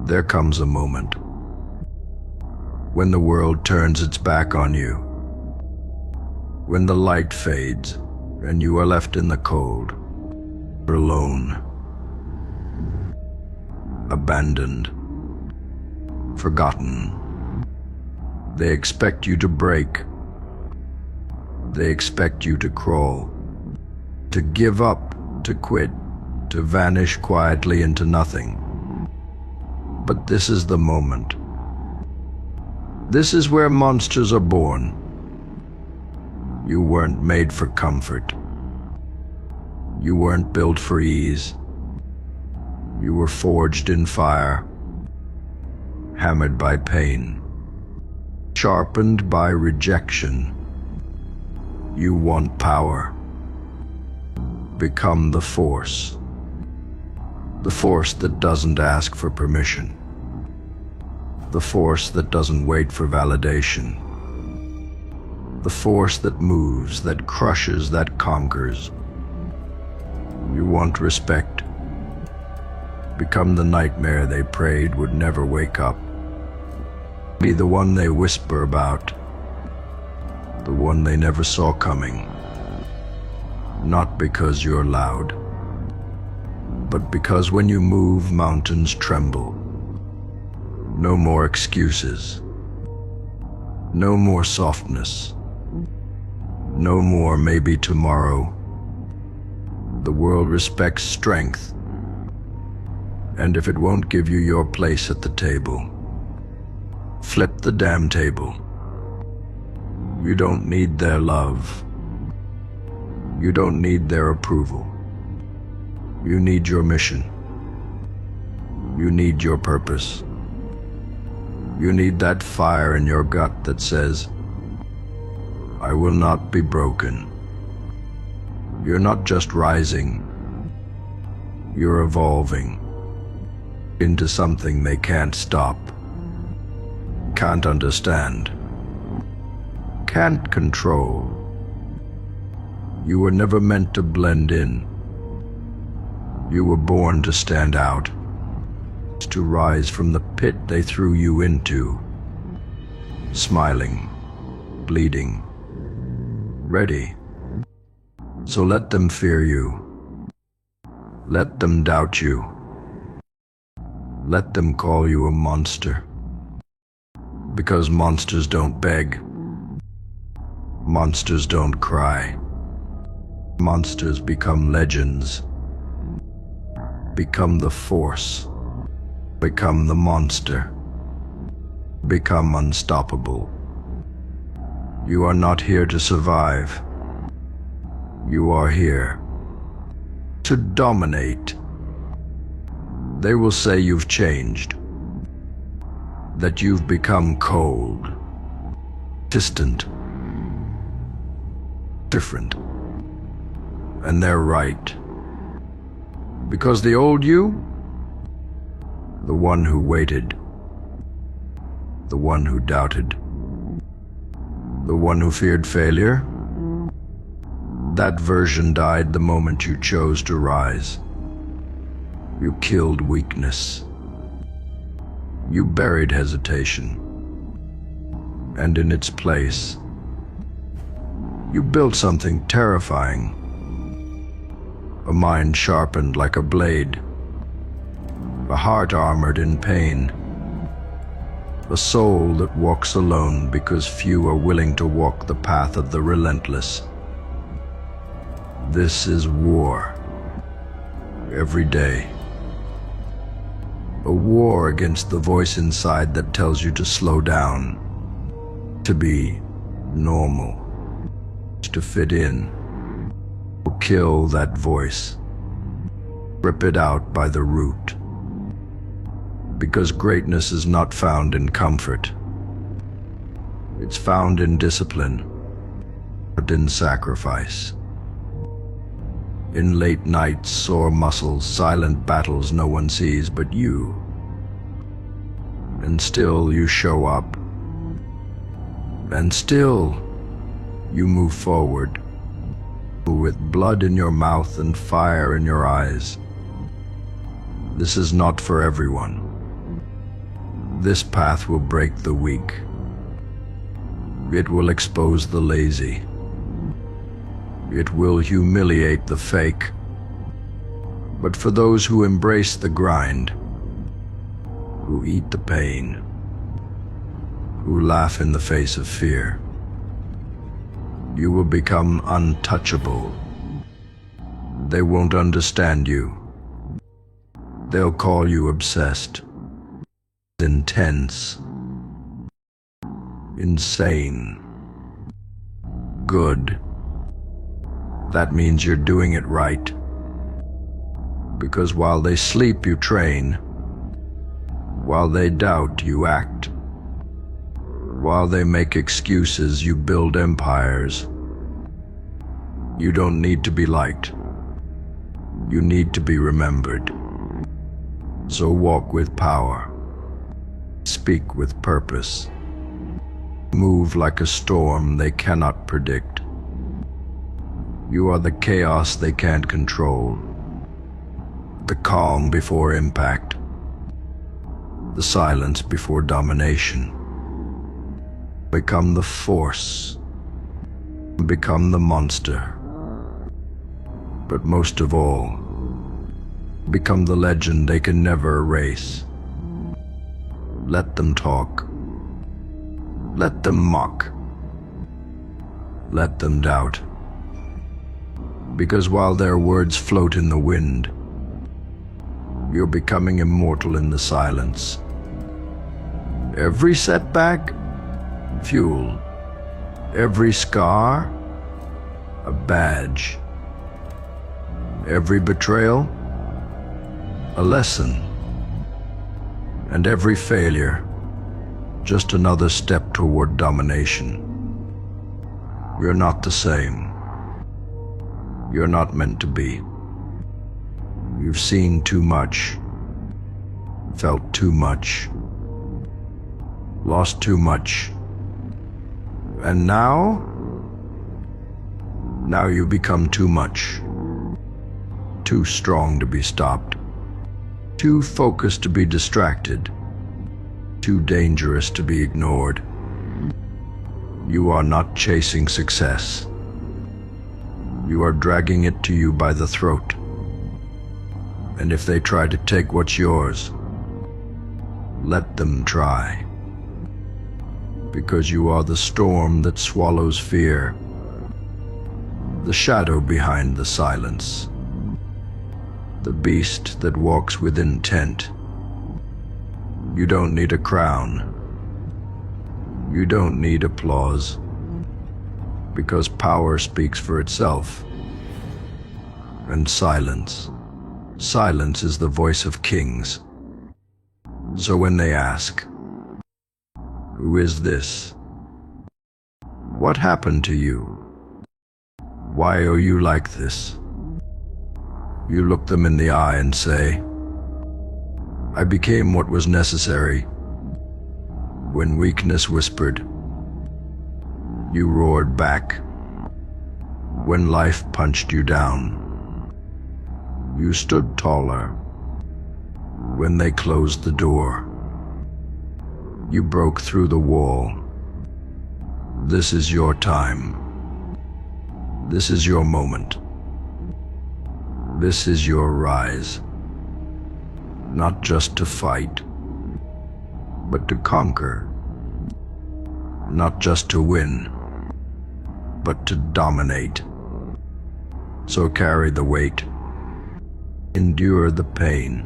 There comes a moment when the world turns its back on you, when the light fades and you are left in the cold, alone, abandoned, forgotten. They expect you to break. They expect you to crawl, to give up, to quit, to vanish quietly into nothing. But this is the moment. This is where monsters are born. You weren't made for comfort. You weren't built for ease. You were forged in fire, hammered by pain, sharpened by rejection. You want power. Become the force that doesn't ask for permission, the force that doesn't wait for validation, the force that moves, that crushes, that conquers. You want respect. Become the nightmare they prayed would never wake up. Be the one they whisper about, the one they never saw coming. Not because you're loud, but because when you move, mountains tremble. No more excuses. No more softness. No more maybe tomorrow. The world respects strength, and if it won't give you your place at the table, flip the damn table. You don't need their love. You don't need their approval. You need your mission. You need your purpose. You need that fire in your gut that says, I will not be broken. You're not just rising. You're evolving into something they can't stop, can't understand, can't control. You were never meant to blend in. You were born to stand out, to rise from the pit they threw you into, smiling, bleeding, ready. So let them fear you. Let them doubt you. Let them call you a monster. Because monsters don't beg. Monsters don't cry. Monsters become legends. Become the force. Become the monster. Become unstoppable. You are not here to survive. You are here to dominate. They will say you've changed, that you've become cold, distant, different. And they're right. Because the old you, the one who waited, the one who doubted, the one who feared failure, that version died the moment you chose to rise. You killed weakness. You buried hesitation. And in its place, you built something terrifying. A mind sharpened like a blade. A heart armored in pain. A soul that walks alone because few are willing to walk the path of the relentless. This is war. Every day. A war against the voice inside that tells you to slow down, to be normal, to fit in. Kill that voice. Rip it out by the root. Because greatness is not found in comfort. It's found in discipline, but in sacrifice. In late nights, sore muscles, silent battles no one sees but you. And still you show up. And still you move forward. With blood in your mouth and fire in your eyes. This is not for everyone. This path will break the weak. It will expose the lazy. It will humiliate the fake. But for those who embrace the grind, who eat the pain, who laugh in the face of fear, you will become untouchable. They won't understand you. They'll call you obsessed, intense, insane, good. That means you're doing it right. Because while they sleep, you train. While they doubt, you act. While they make excuses, you build empires. You don't need to be liked. You need to be remembered. So walk with power. Speak with purpose. Move like a storm they cannot predict. You are the chaos they can't control. The calm before impact. The silence before domination. Become the force. Become the monster. But most of all, become the legend they can never erase. Let them talk. Let them mock. Let them doubt. Because while their words float in the wind, you're becoming immortal in the silence. Every setback, fuel. Every scar, a badge. Every betrayal, a lesson. And every failure, just another step toward domination. You're not the same. You're not meant to be. You've seen too much, felt too much, lost too much. And now you become too much. Too strong to be stopped. Too focused to be distracted. Too dangerous to be ignored. You are not chasing success. You are dragging it to you by the throat. And if they try to take what's yours, let them try. Because you are the storm that swallows fear, the shadow behind the silence, the beast that walks with intent. You don't need a crown. You don't need applause. Because power speaks for itself. And silence is the voice of kings. So when they ask, "Who is this? What happened to you? Why are you like this?" You look them in the eye and say, "I became what was necessary." When weakness whispered, you roared back. When life punched you down, you stood taller. When they closed the door, you broke through the wall. This is your time. This is your moment. This is your rise. Not just to fight, but to conquer. Not just to win, but to dominate. So carry the weight. Endure the pain.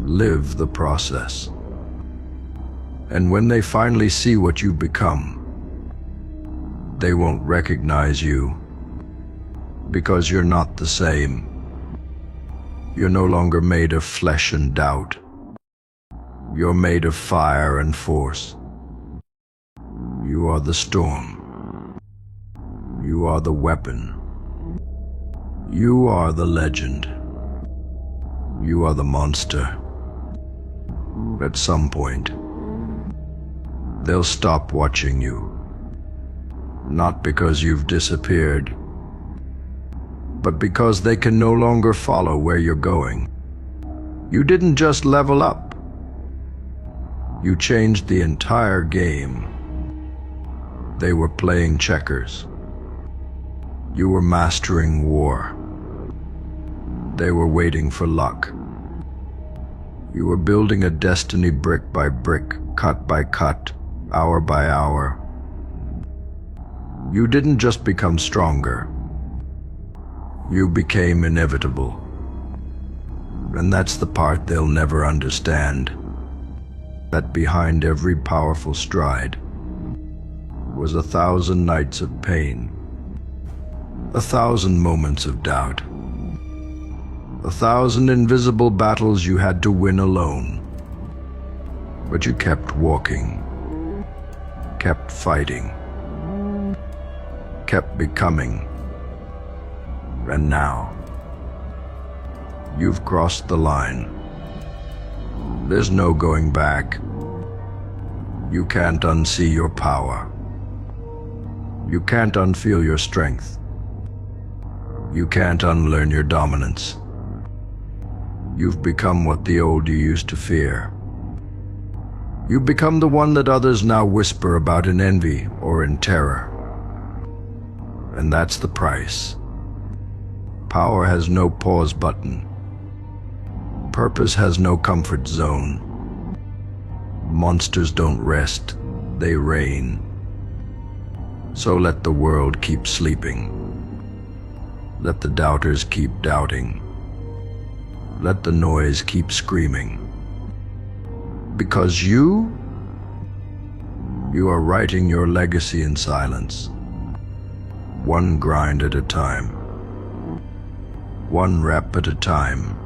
Live the process. And when they finally see what you've become, they won't recognize you. Because you're not the same. You're no longer made of flesh and doubt. You're made of fire and force. You are the storm. You are the weapon. You are the legend. You are the monster. At some point, they'll stop watching you. Not because you've disappeared, but because they can no longer follow where you're going. You didn't just level up. You changed the entire game. They were playing checkers. You were mastering war. They were waiting for luck. You were building a destiny brick by brick, cut by cut, hour by hour. You didn't just become stronger. You became inevitable. And that's the part they'll never understand. That behind every powerful stride was 1,000 nights of pain, 1,000 moments of doubt, 1,000 invisible battles you had to win alone. But you kept walking, kept fighting, kept becoming. And now, you've crossed the line. There's no going back. You can't unsee your power. You can't unfeel your strength. You can't unlearn your dominance. You've become what the old you used to fear. You've become the one that others now whisper about in envy or in terror. And that's the price. Power has no pause button. Purpose has no comfort zone. Monsters don't rest, they reign. So let the world keep sleeping. Let the doubters keep doubting. Let the noise keep screaming. Because you are writing your legacy in silence. One grind at a time. One rep at a time.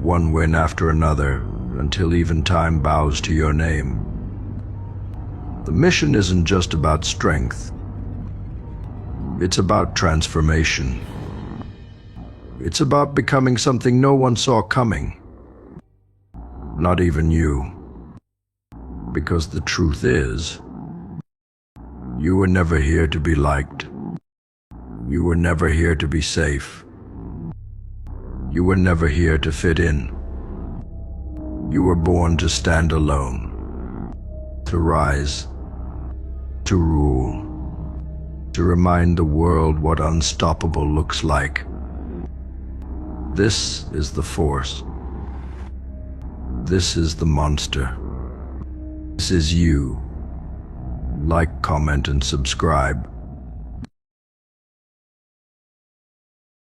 One win after another, until even time bows to your name. The mission isn't just about strength. It's about transformation. It's about becoming something no one saw coming. Not even you. Because the truth is, you were never here to be liked. You were never here to be safe. You were never here to fit in. You were born to stand alone, to rise, to rule, to remind the world what unstoppable looks like. This is the force. This is the monster. This is you. Like, comment, and subscribe.